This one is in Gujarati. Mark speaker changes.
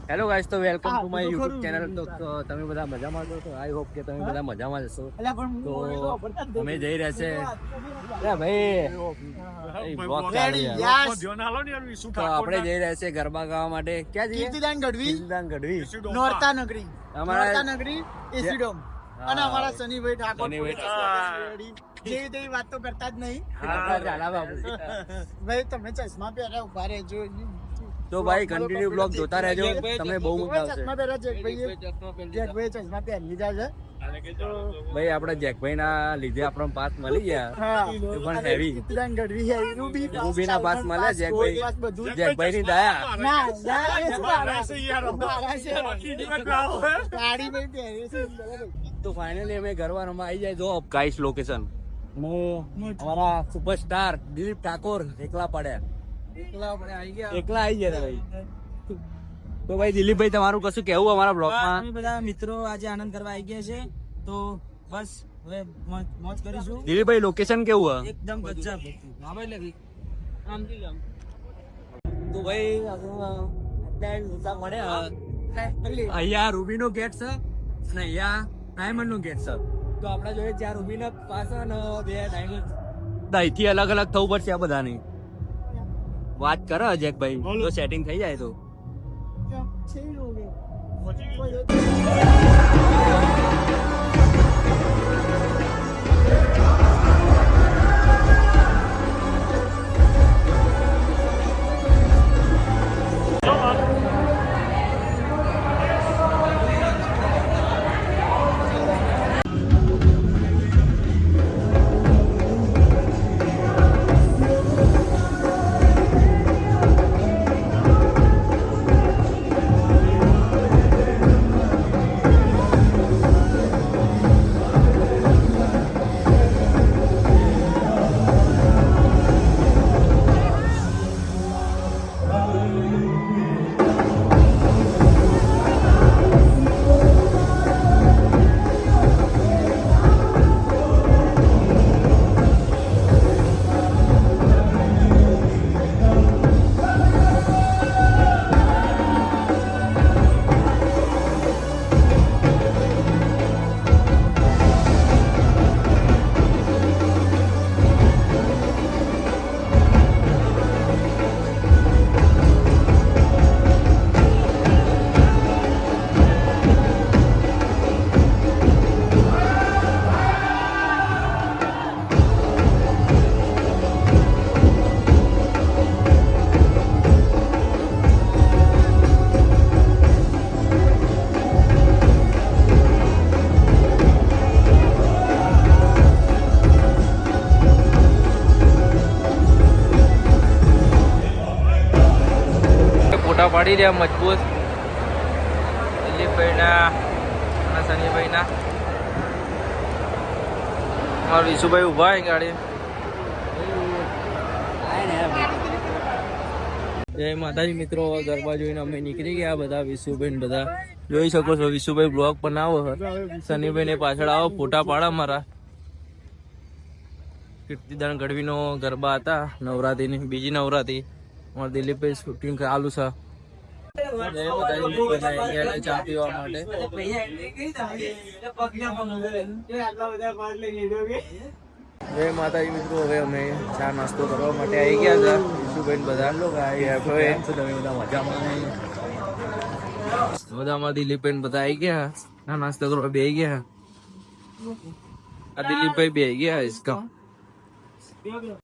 Speaker 1: હેલો ગાઈસ, તો welcome to my YouTube channel. તો તમે બધા મજામાં છો? તો આઈ હોપ કે તમે બધા મજામાં જશો. તો અમે જઈ રહ્યા છે આપણે જઈ રહ્યા છે ગરબા ગાવા માટે. ક્યાં જઈએ?
Speaker 2: કીર્તિદાન ગઢવી,
Speaker 1: નોરતા
Speaker 2: નગરી, નોરતા નગરી, એસીડોમ. અને અમારા સનીભાઈ ઠાકોર જે તેવી વાત તો કરતા જ નહીં. ભાઈ તમે ચશ્મા પહેર્યા ઉભા રહેજો.
Speaker 1: તો ભાઈ કન્ટિન્યુ બ્લોગ જોતા રહેજો, તમને બહુ મજા આવશે.
Speaker 2: ચશ્મા પહેર્યા જેકભાઈ ચશ્મા પહેરી લીધા છે.
Speaker 1: ભાઈ આપણે જેકભાઈ ના લીધે આપણો પાસ મળી ગયા. પણ heavy
Speaker 2: Kirtidan Gadhvi heavy
Speaker 1: Ruby ના પાસ મળ્યા. જેકભાઈ ની દયા.
Speaker 2: ના ગાડી ભાઈ પહેરી છે.
Speaker 1: તો ફાઇનલી અમે ગરબા રમવા આવી જાય. જો ગાઈસ લોકેશન અમારા સુપરસ્ટાર દિલીપ ઠાકોર એકલા પડ્યા. એકલા આવી ગયા ભાઈ. તો ભાઈ દિલીપભાઈ, તમારું કશું કેવું અમારા બ્લોગમાં?
Speaker 2: અમે બધા મિત્રો આજે આનંદ કરવા આવી ગયા છે. તો બસ હવે મોજ કરીશું.
Speaker 1: દિલીપભાઈ લોકેશન કેવું?
Speaker 2: એકદમ ગજબ.
Speaker 1: તો ભાઈ અહીંયા રૂબી નો ગેટ છે અને અહીંયા ડાયમંડ નો ગેટ છે. તો આપડા જોઈએ ત્યાં રૂબી ના પાસે અને બે ડાયમંડ. અહીંથી અલગ અલગ થવું પડશે આ બધાની. વાત કરો જેકભાઈ, તો સેટિંગ થઈ જાય તો. ફોટા પાડી રહ્યા મજબૂત દિલીપભાઈના અને સનીભાઈના. અમારા વિશુભાઈ ઉભા હોય ગાડી. જય માતાજી મિત્રો, ગરબા જોઈને અમે નીકળી ગયા બધા. વિશુભાઈ બધા જોઈ શકો છો. વિશુભાઈ બ્લોગ બનાવો, સનીભાઈ ને પાછળ આવો, ફોટા પાડા મારા. કીર્તિદાન ગઢવી નો ગરબા હતા નવરાત્રી ની, બીજી નવરાત્રી. અમારા દિલીપભાઈ શૂટિંગ ચાલુ છે. ચા પીવા માટે જય માતાજી મિત્રો. હવે અમે ચા નાસ્તો કરવા માટે આવી ગયા હતા. વિશુભાઈ બધા તમે બધા મજામાં દિલીપભાઈ બધા આવી ગયા. ના નાસ્તો કરવા બે ગયા. આ દિલીપભાઈ બે ગયા.